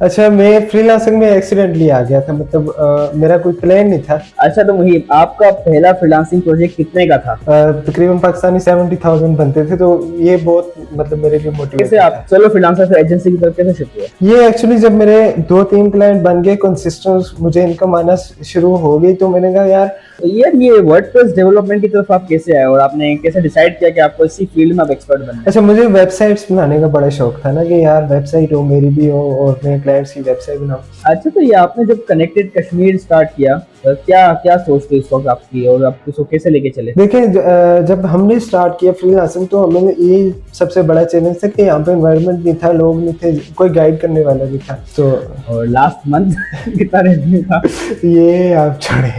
अच्छा, मैं फ्रीलांसिंग में एक्सीडेंटली आ गया था। मतलब मेरा कोई प्लान नहीं था। अच्छा, तो मुहिब, आपका पहला फ्रीलांसिंग प्रोजेक्ट कितने का था? तकरीबन पाकिस्तानी 70,000 बनते थे, तो ये बहुत मतलब मेरे लिए कैसे मोटिवेटिंग आप था। सोलो फ्रीलांसर से एजेंसी की तरफ कैसे शिफ्ट हुए? ये एक्चुअली जब मेरे 2-3 क्लाइंट बन गए, कंसिस्टेंट मुझे इनकम आना शुरू हो गई, तो मैंने कहा यार। तो ये वर्डप्रेस डेवलपमेंट की तरफ आप कैसे आए और आपने कैसे डिसाइड किया कि आपको इसी फील्ड में आप एक्सपर्ट बनना है? अच्छा, मुझे वेबसाइट्स बनाने का बड़ा शौक था ना, कि यार वेबसाइट हो, मेरी भी हो और मैं क्लाइंट्स की वेबसाइट बनाऊं। अच्छा, तो ये आपने जब कनेक्टेड कश्मीर स्टार्ट किया, क्या क्या सोच थी इस वक्त आपकी और आप उसको कैसे लेके चले? देखिए, जब हमने स्टार्ट किया फ्रीलांसिंग, तो हमें ये सबसे बड़ा चैलेंज था कि यहाँ पे एनवायरनमेंट नहीं था, लोग नहीं थे, कोई गाइड करने वाला नहीं था। तो और लास्ट मंथ कितना रेवेन्यू था? ये आप छोड़े।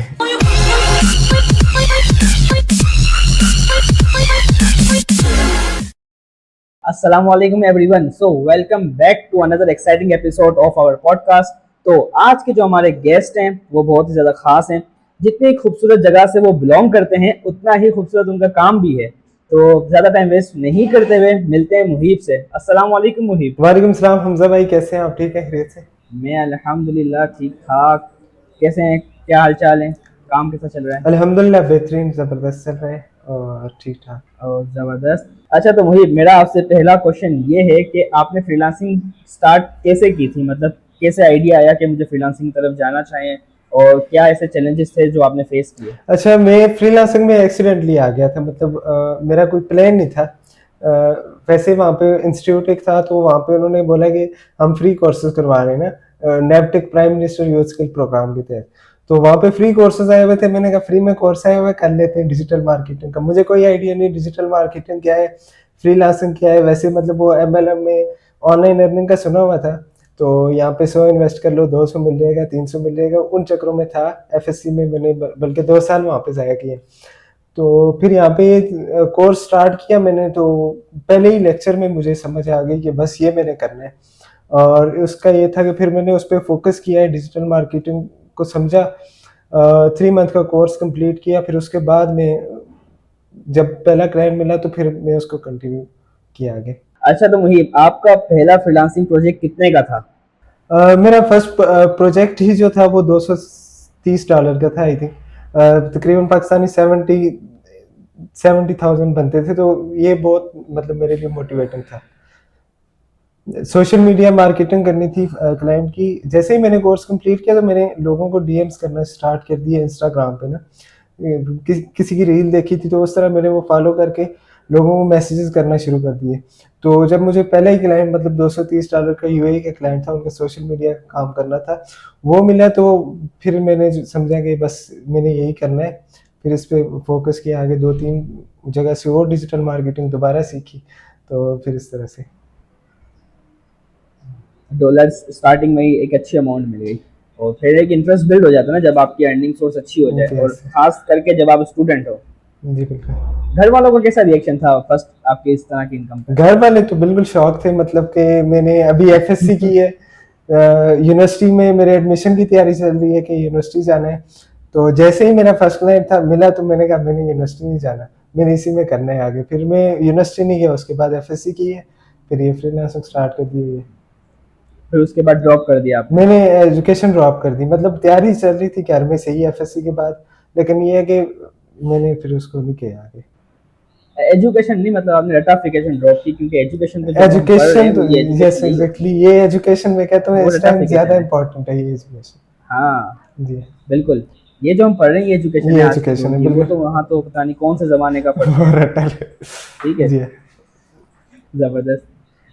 अस्सलामुअलैकुम everyone, so welcome back to another exciting episode of our podcast. तो आज के जो हमारे गेस्ट हैं वो बहुत ही ज़्यादा खास हैं। जितनी खूबसूरत जगह से वो बिलोंग करते हैं उतना ही खूबसूरत उनका काम भी है। तो ज़्यादा टाइम वेस्ट नहीं करते हुए मिलते हैं मुहीब से। अस्सलामुअलैकुम मुहीब। वालेकुम सलाम हमजा भाई, कैसे हैं आप? ठीक है, खैरियत से? मैं अल्हम्दुलिल्लाह ठीक ठाक। कैसे हैं, क्या हाल चाल है, काम कैसा चल रहा है? अल्हम्दुलिल्लाह बेहतरीन, ज़बरदस्त चल रहा है और ठीक ठाक। और ज़बरदस्त। अच्छा, तो मुझे मेरा आपसे पहला क्वेश्चन ये है कि आपने फ्रीलांसिंग स्टार्ट कैसे की थी? मतलब कैसे आइडिया आया कि मुझे फ्रीलांसिंग की तरफ जाना चाहिए और क्या ऐसे चैलेंजेस थे जो आपने फेस किए? अच्छा, मैं फ्रीलांसिंग में एक्सीडेंटली आ गया था। मतलब मेरा कोई प्लान नहीं था। वैसे वहाँ पे इंस्टीट्यूट एक था, तो वहाँ पे उन्होंने बोला कि हम फ्री कोर्सेज करवा रहे हैं ना, Navtech prime minister youth skill programme के तहत। तो वहाँ पे फ्री कोर्सेज आए हुए थे। मैंने कहा फ्री में कोर्स आए हुए, कर लेते हैं डिजिटल मार्केटिंग का। मुझे कोई आइडिया नहीं डिजिटल मार्केटिंग क्या है, फ्रीलांसिंग क्या है। वैसे मतलब वो एमएलएम में ऑनलाइन अर्निंग का सुना हुआ था। तो यहाँ पे 100 इन्वेस्ट कर लो, 200 मिल जाएगा, 300 मिल जाएगा, उन चक्रों में था। एफएससी में मैंने बल्कि 2 साल वहाँ पे ज़ाया किए। तो फिर यहाँ पे कोर्स स्टार्ट किया मैंने, तो पहले ही लेक्चर में मुझे समझ आ गई कि बस ये मैंने करना है। और उसका ये था कि फिर मैंने उस पर फोकस किया है, डिजिटल मार्केटिंग को समझा। 3 मंथ का कोर्स कंप्लीट किया, फिर उसके बाद में जब पहला क्लाइंट मिला तो फिर मैं उसको कंटिन्यू किया आगे। अच्छा, तो मुहिब, आपका पहला फ्रीलांसिंग प्रोजेक्ट कितने का था? मेरा फर्स्ट प्रोजेक्ट ही जो था वो $230 का था, आई थिंक। तकरीबन पाकिस्तानी 70,000 बनते थे, तो ये बहुत मतलब मेरे लिए मोटिवेटिंग था। सोशल मीडिया मार्केटिंग करनी थी क्लाइंट की। जैसे ही मैंने कोर्स कंप्लीट किया, तो मैंने लोगों को डीएम्स करना स्टार्ट कर दिए इंस्टाग्राम पे ना। किसी की रील देखी थी, तो उस तरह मैंने वो फॉलो करके लोगों को मैसेजेस करना शुरू कर दिए। तो जब मुझे पहला ही क्लाइंट, मतलब $230 का यूएई का क्लाइंट था, उनका सोशल मीडिया काम करना था, वो मिला, तो फिर मैंने समझा कि बस मैंने यही करना है। फिर इस पे फोकस किया आगे, 2-3 जगह से और डिजिटल मार्केटिंग दोबारा सीखी, तो फिर इस तरह से। डॉलर्स स्टार्टिंग में ही एक अच्छी अमाउंट मिल गई और फिर एक इंटरेस्ट बिल्ड हो जाता है ना जब आपकी अर्निंग सोर्स अच्छी हो जाए, और यस। खास करके जब आप स्टूडेंट हो। जी बिल्कुल। घर वालों का कैसा रिएक्शन था फर्स्ट आपके इस तरह की इनकम पे? घर वाले तो बिल्कुल शौक थे, मतलब कि मैंने अभी एफएससी की है, यूनिवर्सिटी में मेरे एडमिशन की तैयारी चल रही है कि यूनिवर्सिटी जाना है। तो जैसे ही मेरा फर्स्ट क्लाइंट था मिला, तो मैंने कहा मैंने यूनिवर्सिटी नहीं जाना, मैंने इसी में करना है आगे। फिर मैं यूनिवर्सिटी नहीं गया, उसके बाद एफएससी की है, फिर ये फ्रीलांसिंग स्टार्ट कर दी हुई है। फिर उसके बाद ड्रॉप कर दिया आपने? मैंने एजुकेशन ड्रॉप कर दी, मतलब तैयारी चल रही थी घर में से ही एफएससी के बाद, लेकिन ये है कि मैंने फिर उसको नहीं किया आगे। एजुकेशन नहीं, मतलब आपने रटाफिकेशन ड्रॉप की, क्योंकि एजुकेशन तो जो हम पढ़ रहे एजुकेशन हैं तो वो ये एजुकेशन यस नहीं है, एग्जैक्टली, ये एजुकेशन में कहता हूँ वो इस टाइम रटाफिकेशन ज्यादा है। इम्पोर्टेंट है ये एजुकेशन। हाँ, जी। बिल्कुल। ये जो हम पढ़ रहे हैं ये एजुकेशन ये है आज के दौर एजुकेशन है की, वो बिल्कुल। तो वहाँ तो पता नहीं कौन से ज़माने का पढ़ते और हैं। रटल। ठीक है, जी। ज़बरदस्त।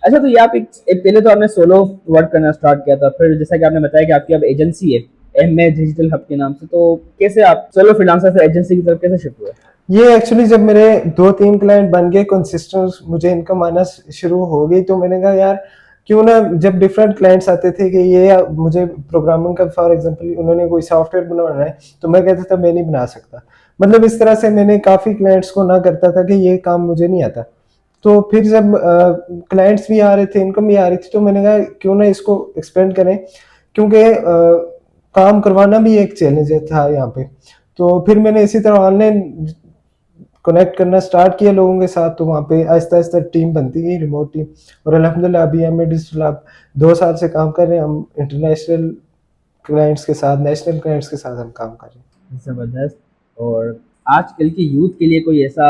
अच्छा, तो ये आप एक पहले तो आपने सोलो वर्क करना स्टार्ट किया था, फिर जैसा कि आपने बताया कि आपकी अब एजेंसी है एमए डिजिटल हब के नाम से, तो कैसे आप सोलो फ्रीलांसर से एजेंसी की तरफ कैसे शिफ्ट हुए? ये एक्चुअली जब मेरे 2-3 क्लाइंट बन गए, कंसिस्टेंट मुझे इनकम आना शुरू हो गई, तो मैंने कहा यार क्यों ना, जब डिफरेंट क्लाइंट्स आते थे कि ये मुझे प्रोग्रामिंग का, फॉर एग्जांपल उन्होंने कोई सॉफ्टवेयर बनाना है, तो मैं कहता था मैं नहीं बना सकता। मतलब इस तरह से मैंने काफ़ी क्लाइंट्स को ना करता था कि ये काम मुझे नहीं आता। तो फिर जब क्लाइंट्स भी आ रहे थे, इनकम भी आ रही थी, तो मैंने कहा क्यों ना इसको एक्सपेंड करें, क्योंकि काम करवाना भी एक चैलेंज था यहाँ पे। तो फिर मैंने इसी तरह ऑनलाइन कनेक्ट करना स्टार्ट किया लोगों के साथ, तो वहाँ पे आहिस्ता-आहिस्ता टीम बनती गई, रिमोट टीम। और अल्हम्दुलिल्लाह अभी एमए डिजिटल आप 2 साल से काम कर रहे हैं, हम इंटरनेशनल क्लाइंट्स के साथ, नेशनल क्लाइंट्स के साथ हम काम कर रहे हैं। ज़बरदस्त। और आजकल के यूथ के लिए कोई ऐसा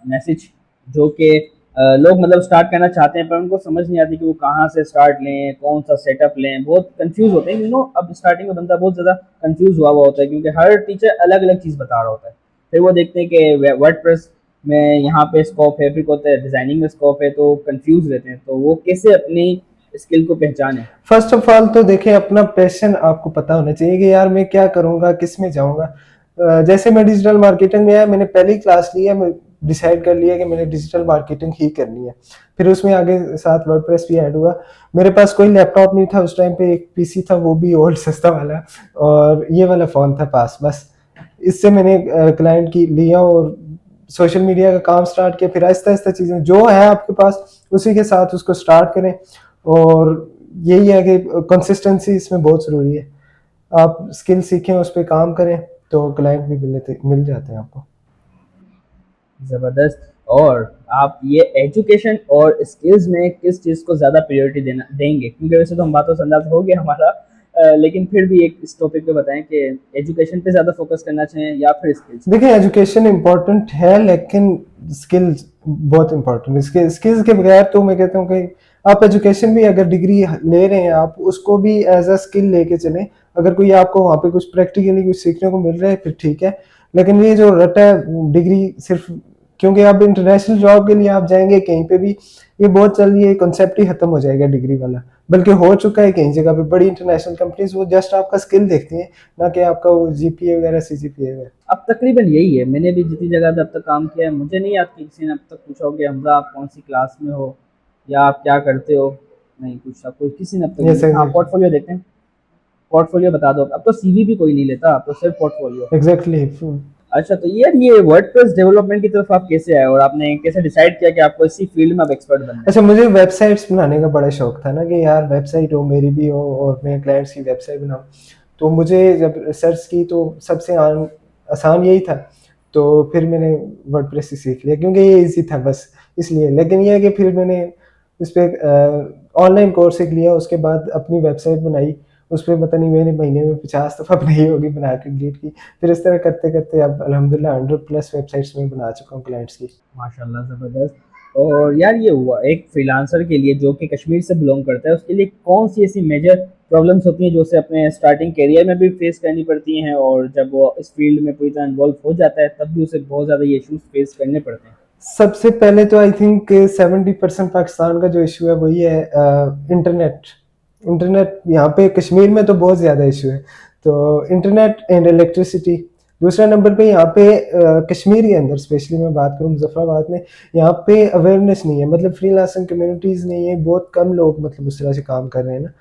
मैसेज जो कि लोग मतलब स्टार्ट करना चाहते हैं पर उनको समझ नहीं आती कि वो कहाँ से स्टार्ट लें, कौन सा सेटअप लें, बहुत कंफ्यूज होते हैं। अब स्टार्टिंग में बंदा बहुत ज़्यादा कंफ्यूज हुआ होता है क्योंकि हर टीचर अलग अलग चीज़ बता रहा होता है। फिर वो देखते हैं कि वर्डप्रेस में यहाँ पे स्कोप है, फिर होता है डिज़ाइनिंग में स्कोप है, तो कंफ्यूज रहते हैं। तो वो कैसे अपनी स्किल को पहचानें? फर्स्ट ऑफ ऑल तो देखिए, अपना पैशन आपको पता होना चाहिए कि यार मैं क्या करूँगा, किस में जाऊँगा। जैसे मैं डिजिटल मार्केटिंग में आया, मैंने पहली क्लास ली है, मैं डिसाइड कर लिया कि मैंने डिजिटल मार्केटिंग ही करनी है। फिर उसमें आगे साथ वर्डप्रेस भी ऐड हुआ। मेरे पास कोई लैपटॉप नहीं था उस टाइम पे, एक पीसी था, वो भी ओल्ड सस्ता वाला, और ये वाला फ़ोन था पास, बस। इससे मैंने क्लाइंट की लिया और सोशल मीडिया का काम स्टार्ट किया। फिर आहिस्ता-आहिस्ता चीज़ें जो है आपके पास, उसी के साथ उसको स्टार्ट करें। और यही है कि कंसिस्टेंसी इसमें बहुत ज़रूरी है। आप स्किल सीखें, उस पे काम करें, तो क्लाइंट भी मिल जाते हैं आपको। ज़बरदस्त। और आप ये एजुकेशन और स्किल्स में किस चीज़ को ज़्यादा प्रायोरिटी देना देंगे? क्योंकि वैसे तो हम बातों से अंदाज़ा हो गया हमारा, लेकिन फिर भी एक इस टॉपिक पे बताएं कि एजुकेशन पे ज़्यादा फोकस करना चाहिए या फिर स्किल्स पे? देखिए, एजुकेशन इम्पोर्टेंट है, लेकिन स्किल्स बहुत इम्पोर्टेंट है। स्किल्स के बगैर तो मैं कहता हूँ कि आप एजुकेशन भी अगर डिग्री ले रहे हैं, आप उसको भी एज अ स्किल लेके चलें। अगर कोई आपको वहाँ पे कुछ प्रैक्टिकली कुछ सीखने को मिल रहा है, फिर ठीक है। लेकिन ये जो रटा है डिग्री सिर्फ, क्योंकि अब इंटरनेशनल जॉब के लिए आप जाएंगे कहीं पे भी, ये बहुत जल्दी ये कॉन्सेप्ट ही खत्म हो जाएगा डिग्री वाला। बल्कि हो चुका है कई जगह पे, बड़ी इंटरनेशनल कंपनीज वो जस्ट आपका स्किल देखती हैं, ना कि आपका वो जीपीए वगैरह, सीजीपीए वगैरह। अब तकरीबन यही है। मैंने भी जितनी जगह पे अब तक काम किया है, मुझे नहीं याद कि किसी ने अब तक पूछा हो कि हमजा आप कौन सी क्लास में हो या आप क्या करते हो। नहीं पूछा, कोई किसी ने अब तक यस, नहीं। हाँ, एग्जैक्टली। पोर्टफोलियो देखते हैं। पोर्टफोलियो बता दो। अब तो सीवी भी कोई नहीं लेता, अब तो सिर्फ पोर्टफोलियो। एग्जैक्टली। अच्छा, तो ये वर्डप्रेस डेवलपमेंट की तरफ आप कैसे आए और आपने कैसे डिसाइड किया कि आपको इसी फील्ड में अब एक्सपर्ट बनना है? अच्छा, मुझे वेबसाइट्स बनाने का बड़ा शौक था ना, कि यार वेबसाइट हो, मेरी भी हो, और मैं क्लाइंट्स की वेबसाइट बनाऊँ। तो मुझे जब सर्च की तो सबसे आसान यही था। तो फिर मैंने वर्डप्रेस ही सीख लिया क्योंकि ये ईज़ी था, बस इसलिए। लेकिन ये है कि फिर मैंने इस पे ऑनलाइन कोर्स एक लिया, उसके बाद अपनी वेबसाइट बनाई। उस पे पता नहीं मैंने महीने में 50 दफ़ा बनाई होगी, बना के डिलीट की। फिर इस तरह करते-करते अब अल्हम्दुलिल्लाह 100 प्लस वेबसाइट्स मैं बना चुका हूँ क्लाइंट्स की। माशाल्लाह, ज़बरदस्त। और यार ये हुआ एक फ्रीलांसर के लिए जो कि कश्मीर से बिलोंग करता है, उसके लिए कौन सी ऐसी मेजर प्रॉब्लम्स होती हैं जो उसे अपने स्टार्टिंग करियर में भी फेस करनी पड़ती हैं, और जब वो इस फील्ड में पूरी तरह इन्वॉल्व हो जाता है तब भी उसे बहुत ज़्यादा ये इश्यूज फेस करने पड़ते हैं? सबसे पहले तो आई थिंक 70% पाकिस्तान का जो इशू है वही है इंटरनेट। इंटरनेट यहाँ पे कश्मीर में तो बहुत ज़्यादा इशू है। तो इंटरनेट एंड इलेक्ट्रिसिटी। दूसरा नंबर पे यहाँ पे कश्मीर के अंदर स्पेशली मैं बात करूँ मुजफ्फराबाद में, यहाँ पे अवेयरनेस नहीं है, मतलब फ्रीलांसिंग कम्युनिटीज़ नहीं है, बहुत कम लोग मतलब उस तरह से काम कर रहे हैं ना।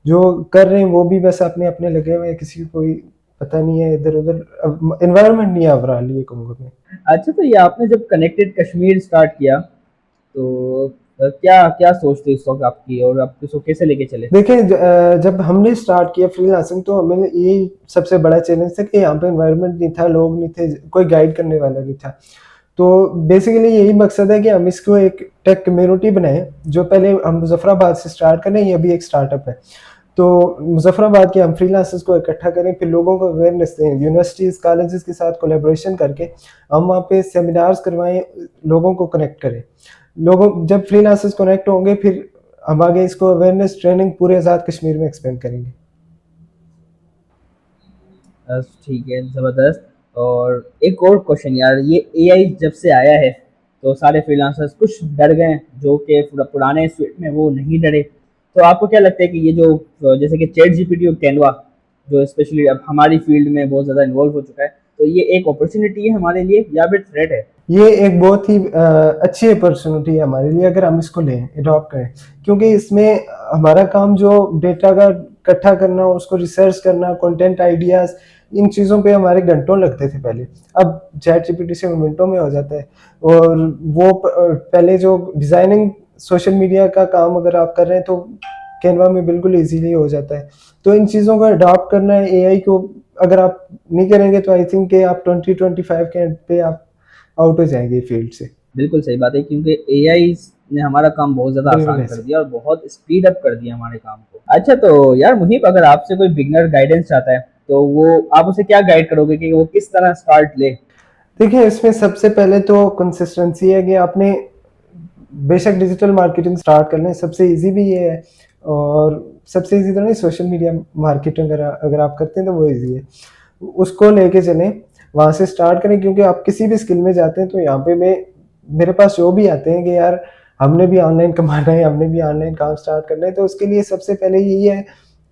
जो कर रहे हैं वो भी बस अपने-अपने लगे हुए हैं, किसी को कोई पता नहीं है इधर-उधर, एनवायरनमेंट नहीं है ओवरऑल ये कहूँगा मैं। अच्छा, तो ये आपने जब कनेक्टेड कश्मीर स्टार्ट किया तो क्या क्या सोच थी उस वक्त आपकी, और आप इसको कैसे लेके चले? देखिए, जब हमने स्टार्ट किया फ्रीलांसिंग, तो हमें यही सबसे बड़ा चैलेंज था कि यहाँ पे एनवायरनमेंट नहीं था, लोग नहीं थे, कोई गाइड करने वाला नहीं था। तो बेसिकली यही मकसद है कि हम इसको एक टेक कम्युनिटी बनाएं। जो पहले हम मुजफ्फराबाद से स्टार्ट करें, ये अभी एक स्टार्टअप है। तो मुजफ्फराबाद के हम फ्रीलांसर्स को इकट्ठा करें, फिर लोगों को अवेयरनेस दें, यूनिवर्सिटीज़ कॉलेजेस के साथ कोलैबोरेशन करके हम वहाँ पे सेमिनार्स करवाएं, लोगों को कनेक्ट करें। लोगों जब फ्रीलांसर्स कनेक्ट होंगे, फिर हम आगे इसको अवेयरनेस ट्रेनिंग पूरे आज़ाद कश्मीर में एक्सपेंड करेंगे। बस ठीक है, ज़बरदस्त। और एक और क्वेश्चन यार, ये एआई जब से आया है तो सारे फ्रीलांसर्स कुछ डर गए हैं, जो कि पुराने स्वीट में वो नहीं डरे। तो आपको क्या लगता है कि ये जो जैसे कि चैट जीपीटी और कैनवा जो स्पेशली अब हमारी फील्ड में बहुत ज़्यादा इन्वॉल्व हो चुका है, तो ये एक अपॉर्चुनिटी है हमारे लिए या फिर थ्रेट है? ये एक बहुत ही अच्छी अपॉर्चुनिटी है हमारे लिए, अगर हम इसको लें, अडॉप्ट करें। क्योंकि इसमें हमारा काम जो डेटा का इकट्ठा करना, उसको रिसर्च करना, कंटेंट आइडियाज़, इन चीज़ों पे हमारे घंटों लगते थे पहले। अब चैट जीपीटी से मिनटों में हो जाता है। और वो पहले जो डिज़ाइनिंग सोशल मीडिया का काम अगर आप कर रहे हैं, तो कैनवा में बिल्कुल ईज़िली हो जाता है। तो इन चीज़ों को अडॉप्ट करना है, एआई को अगर आप नहीं करेंगे, तो आई थिंक कि आप 2025 के एंड पे आप आउट हो जाएंगे फील्ड से। बिल्कुल सही बात है, क्योंकि एआई ने हमारा काम बहुत ज़्यादा बिल्कुल आसान कर ऐसे। दिया और बहुत स्पीड अप कर दिया हमारे काम को। अच्छा, तो यार मुहिब, अगर आपसे कोई बिगनर गाइडेंस चाहता है तो वो आप उसे क्या गाइड करोगे कि वो किस तरह स्टार्ट ले? देखिए, इसमें सबसे पहले तो कंसिस्टेंसी है कि आपने बेशक डिजिटल मार्केटिंग स्टार्ट कर लें, सबसे ईज़ी भी ये है, और सबसे ईज़ी तो नहीं, सोशल मीडिया मार्केटिंग अगर अगर आप करते हैं तो वो ईज़ी है। उसको लेके चलें, वहाँ से स्टार्ट करें, क्योंकि आप किसी भी स्किल में जाते हैं तो यहाँ पे मेरे पास जो भी आते हैं कि यार हमने भी ऑनलाइन कमाना है, हमने भी ऑनलाइन काम स्टार्ट करना है, तो उसके लिए सबसे पहले यही है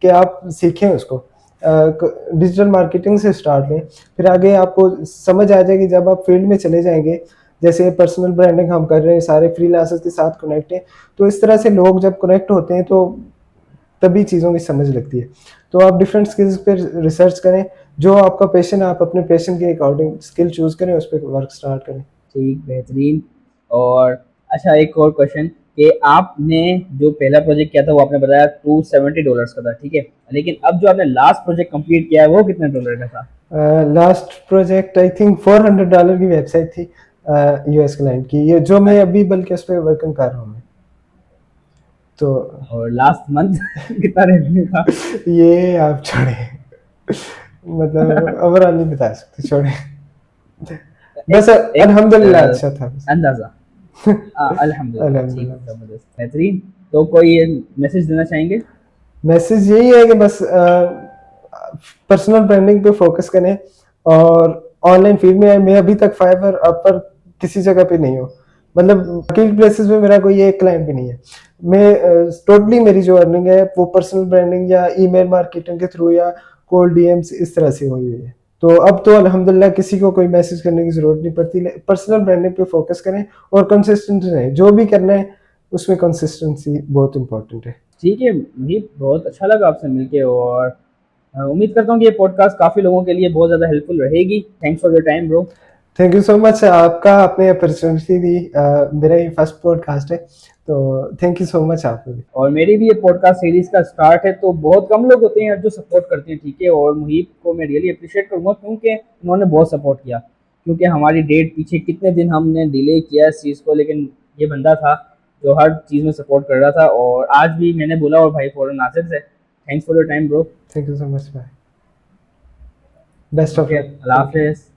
कि आप सीखें उसको। डिजिटल मार्केटिंग से स्टार्ट लें, फिर आगे आपको समझ आ जाएगी जब आप फील्ड में चले जाएंगे। जैसे पर्सनल ब्रांडिंग हम कर रहे हैं, सारे फ्रीलांसर्स के साथ कनेक्ट हैं, तो इस तरह से लोग जब कनेक्ट होते हैं तो तभी चीज़ों की समझ लगती है। तो आप डिफरेंट स्किल्स पे रिसर्च करें, जो आपका पैशन है आप अपने पैशन के अकॉर्डिंग स्किल चूज़ करें, उस पर वर्क स्टार्ट करें। ठीक, बेहतरीन। और अच्छा, एक और क्वेश्चन कि आपने जो पहला प्रोजेक्ट किया था वो आपने बताया $270 का था, ठीक है, लेकिन अब जो आपने लास्ट प्रोजेक्ट कंप्लीट किया है वो कितने डॉलर का था? लास्ट प्रोजेक्ट आई थिंक $400 की वेबसाइट थी, यूएस क्लाइंट की, ये जो मैं अभी बल्कि उस पर वर्किंग कर रहा हूँ मैं। तो और लास्ट मंथ कितना रेवेन्यू था? ये आप छोड़े, मतलब ओवरऑल नहीं बता सकते, छोड़े। बस एक एक अल्हम्दुलिल्लाह अच्छा था बस। अंदाजा। अल्हम्दुलिल्लाह, ठीक, अल्हम्दुलिल्लाह। जबरदस्त, बेहतरीन। तो कोई मैसेज देना चाहेंगे? मैसेज यही है कि बस पर्सनल ब्रांडिंग पे फोकस करें, और ऑनलाइन फील्ड में मैं अभी तक फाइवर अपर किसी जगह पे नहीं हूँ, मतलब मार्केट प्लेसेस में मेरा कोई एक क्लाइंट भी नहीं है। मैं टोटली मेरी जो अर्निंग है वो पर्सनल ब्रांडिंग या ईमेल मार्केटिंग के थ्रू या कोल्ड डीएम्स इस तरह से हुई हुई है। तो अब तो अल्हम्दुलिल्लाह किसी को कोई मैसेज करने की जरूरत नहीं पड़ती। पर्सनल ब्रांडिंग पे फोकस करें और कंसिस्टेंट रहें, जो भी करना है उसमें कंसिस्टेंसी बहुत इंपॉर्टेंट है। ठीक है, मुझे बहुत अच्छा लगा आपसे मिलके, और उम्मीद करता हूँ कि ये पॉडकास्ट काफ़ी लोगों के लिए बहुत ज़्यादा हेल्पफुल रहेगी। Thanks for your time bro. Thank you so much, आपका आपने अपॉर्चुनिटी दी। मेरा ये फर्स्ट पॉडकास्ट है, तो थैंक यू सो मच आपको भी। और मेरी भी ये पॉडकास्ट सीरीज का स्टार्ट है, तो बहुत कम लोग होते हैं जो सपोर्ट करते हैं, ठीक है, और मुहिब को मैं रियली अप्रिशिएट करूँगा क्योंकि उन्होंने बहुत सपोर्ट किया। क्योंकि हमारी डेट पीछे कितने दिन हमने डिले किया इस चीज़ को, लेकिन ये बंदा था जो हर चीज़ में सपोर्ट कर रहा था, और आज भी मैंने बोला और भाई फ़ौरन हाजिर से। Thanks for your time bro. Thank you so much, bye, best of okay, luck, अल्लाह थैंक यू। हाफिज़।